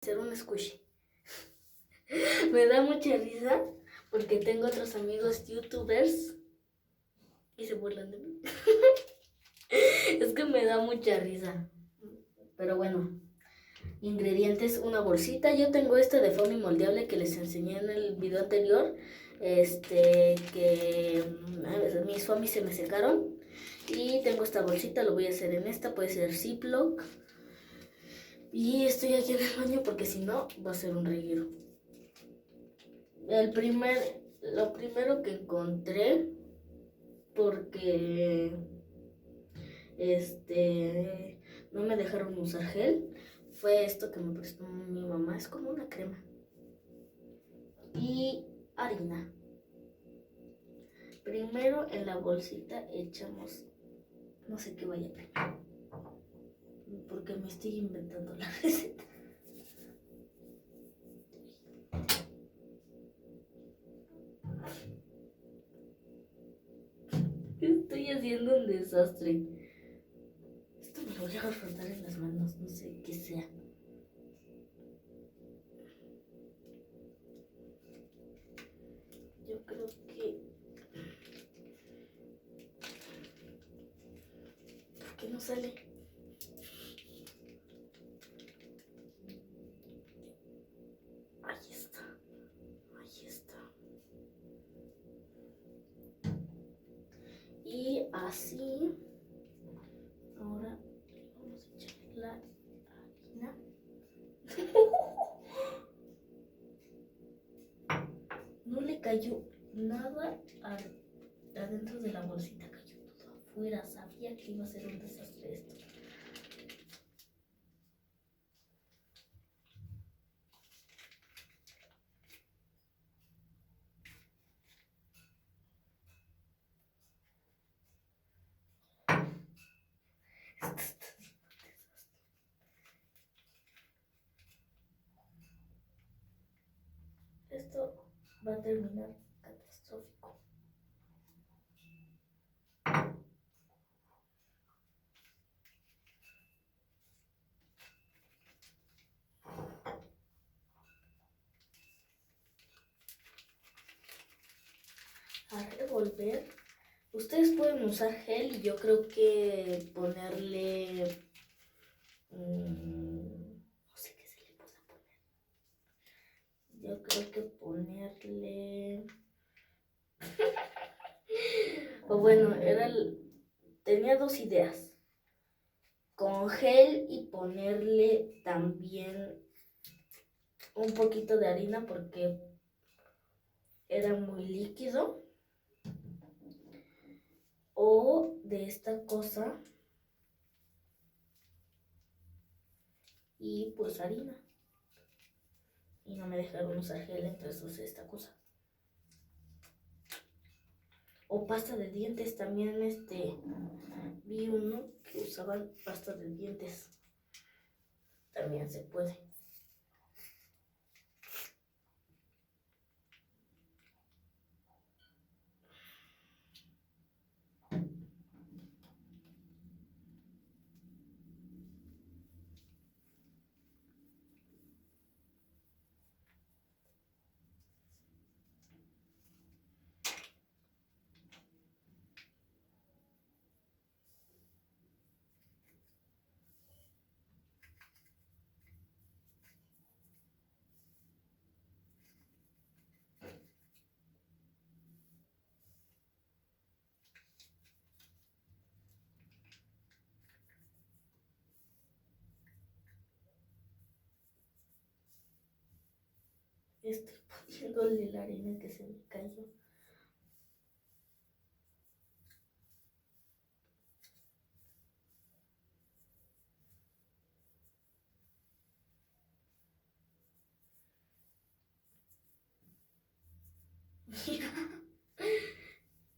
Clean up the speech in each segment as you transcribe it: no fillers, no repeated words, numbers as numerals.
Hacer un squishy. Me da mucha risa porque tengo otros amigos youtubers y se burlan de mí. Es que me da mucha risa. Pero bueno, ingredientes, una bolsita. Yo tengo este de foamy moldeable que les enseñé en el video anterior. Que mis foamy se me secaron. Y tengo esta bolsita, lo voy a hacer en esta, puede ser Ziploc. Y estoy aquí en el baño porque si no va a ser un reguero. Lo primero que encontré, porque no me dejaron usar gel, fue esto que me prestó mi mamá. Es como una crema. Y harina. Primero en la bolsita echamos, no sé qué vaya primero, porque me estoy inventando la receta. Estoy haciendo un desastre. Esto me lo voy a frotar en las manos, no sé qué sea. Yo creo que... ¿Por qué no sale? Ahí está. Ahí está. Y así... Ahora vamos a echar la harina. No le cayó nada adentro de la bolsita, cayó todo afuera. Sabía que iba a ser un desastre esto. Esto va a terminar catastrófico. A revolver. Ustedes pueden usar gel y yo creo que ponerle... no sé qué se le puede poner. Yo creo que ponerle... O bueno, tenía dos ideas. Con gel y ponerle también un poquito de harina porque era muy líquido. O de esta cosa y pues harina. Y no me dejaron usar gel, entonces usé esta cosa. O pasta de dientes también, vi uno que usaban pasta de dientes. También se puede. Estoy poniéndole la arena que se me cayó.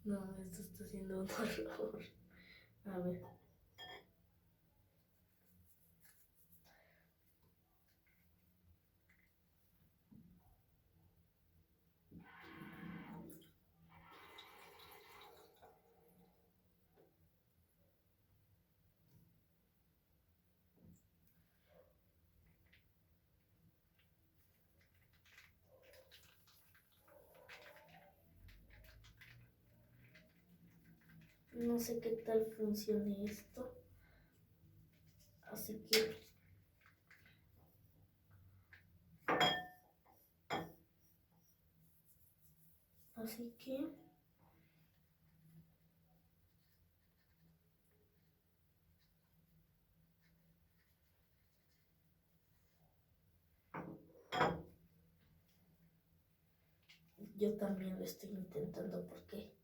No, esto está siendo un horror. A ver. no sé qué tal funcione esto. Así que yo también lo estoy intentando porque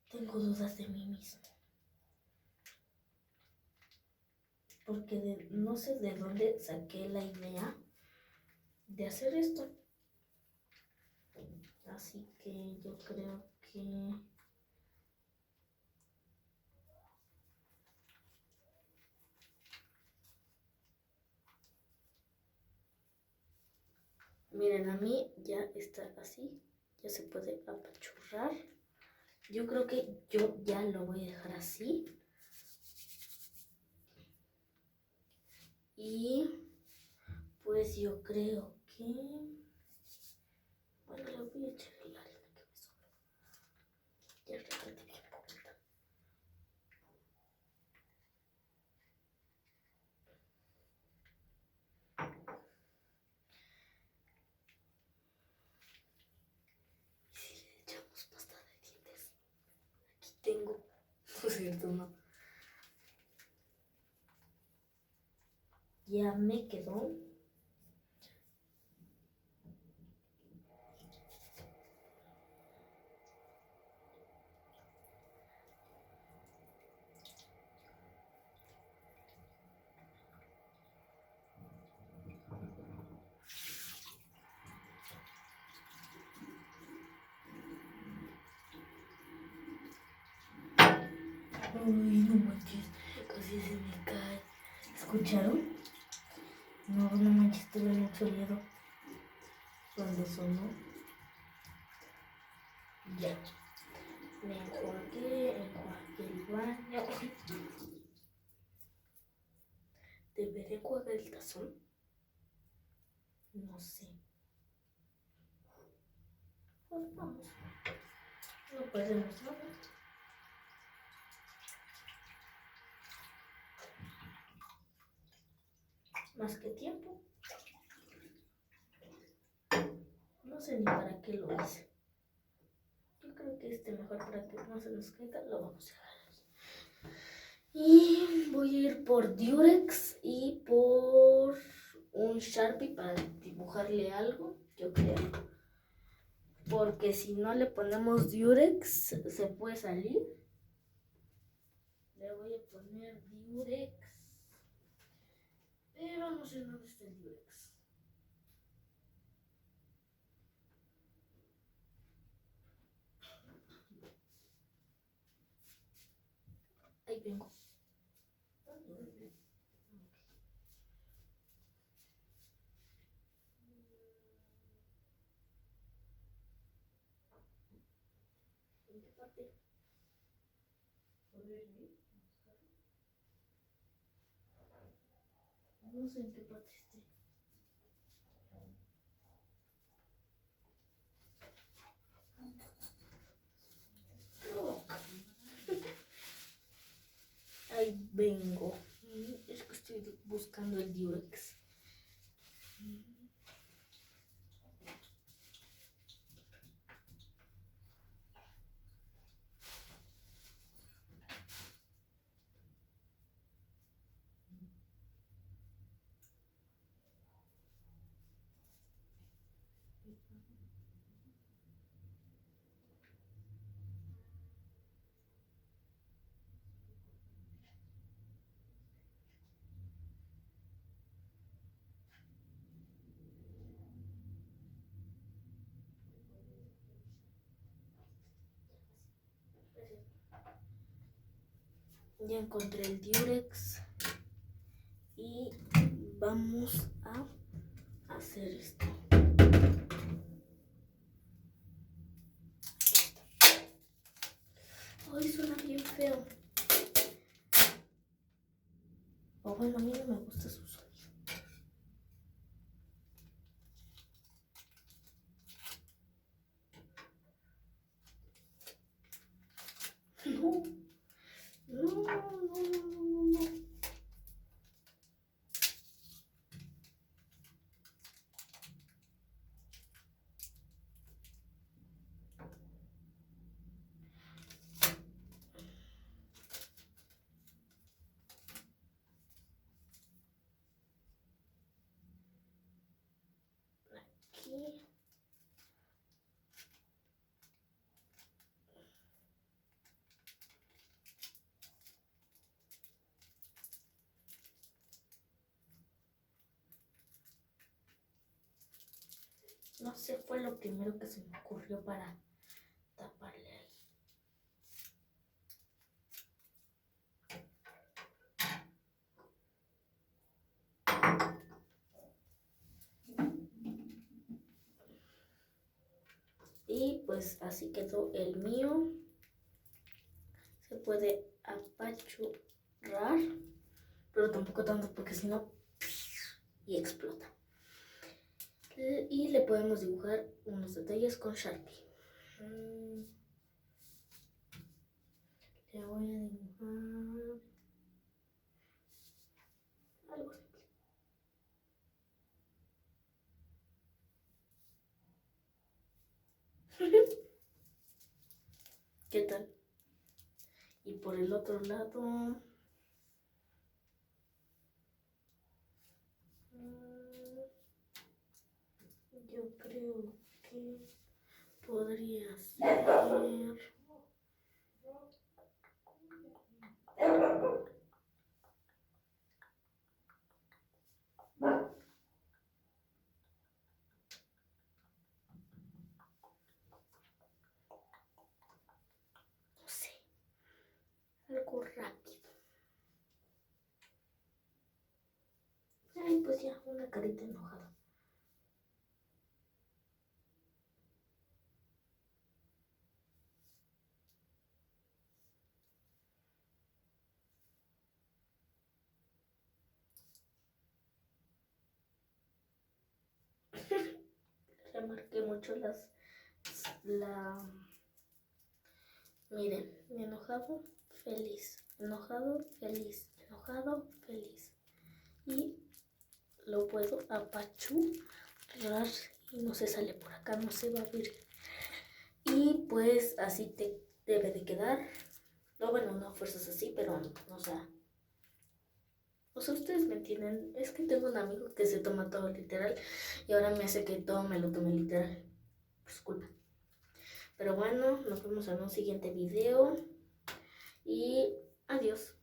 tengo dudas de mí mismo. Porque no sé de dónde saqué la idea de hacer esto. Así que yo creo que miren, a mí ya está así, ya se puede apachurrar. Yo creo que yo ya lo voy a dejar así. Y pues yo creo que, bueno, le voy a echar el harina que me sobra. Ya repartí bien poquita. ¿Y si le echamos pasta de dientes? Aquí tengo. No es cierto, no. Ya me quedó. Uy, no manches, casi se me cae. ¿Escucharon? No, no manches, tuve mucho miedo cuando sonó. Ya. Me enjuagué el baño. ¿Deberé enjuagar el tazón? No sé. Pues vamos. No perdemos nada. Más que tiempo. No sé ni para qué lo hice. Yo creo que mejor para que no se nos caiga, lo vamos a dejar ahí. Y voy a ir por Durex y por un Sharpie para dibujarle algo, yo creo. Porque si no le ponemos Durex, se puede salir. Le voy a poner Durex. Pero no sé dónde está el Durex. Ahí vengo. ¿En qué parte? No sé en qué parte esté. Ahí vengo. Es que estoy buscando el Durex. Ya encontré el Durex y vamos a hacer esto. Ay, suena bien feo. O bueno, a mí no me gusta su sonido. No. aquí. No sé, fue lo primero que se me ocurrió para taparle ahí. Y pues así quedó el mío. Se puede apachurrar, pero tampoco tanto porque si no y explota. Y le podemos dibujar unos detalles con Sharpie. Le voy a dibujar algo simple. ¿Qué tal? Y por el otro lado, yo creo que podría ser... No sé, algo rápido. Ay, pues ya, una carita enojada. Remarqué mucho miren, enojado, feliz, enojado, feliz, enojado, feliz. Y lo puedo apachurrar y no se sale por acá, no se va a abrir. Y pues así te debe de quedar. No, bueno, no fuerzas así, pero o sea, ustedes me entienden. Es que tengo un amigo que se toma todo literal y ahora me hace que todo me lo tome literal. Por su culpa. Pero bueno, nos vemos en un siguiente video y adiós.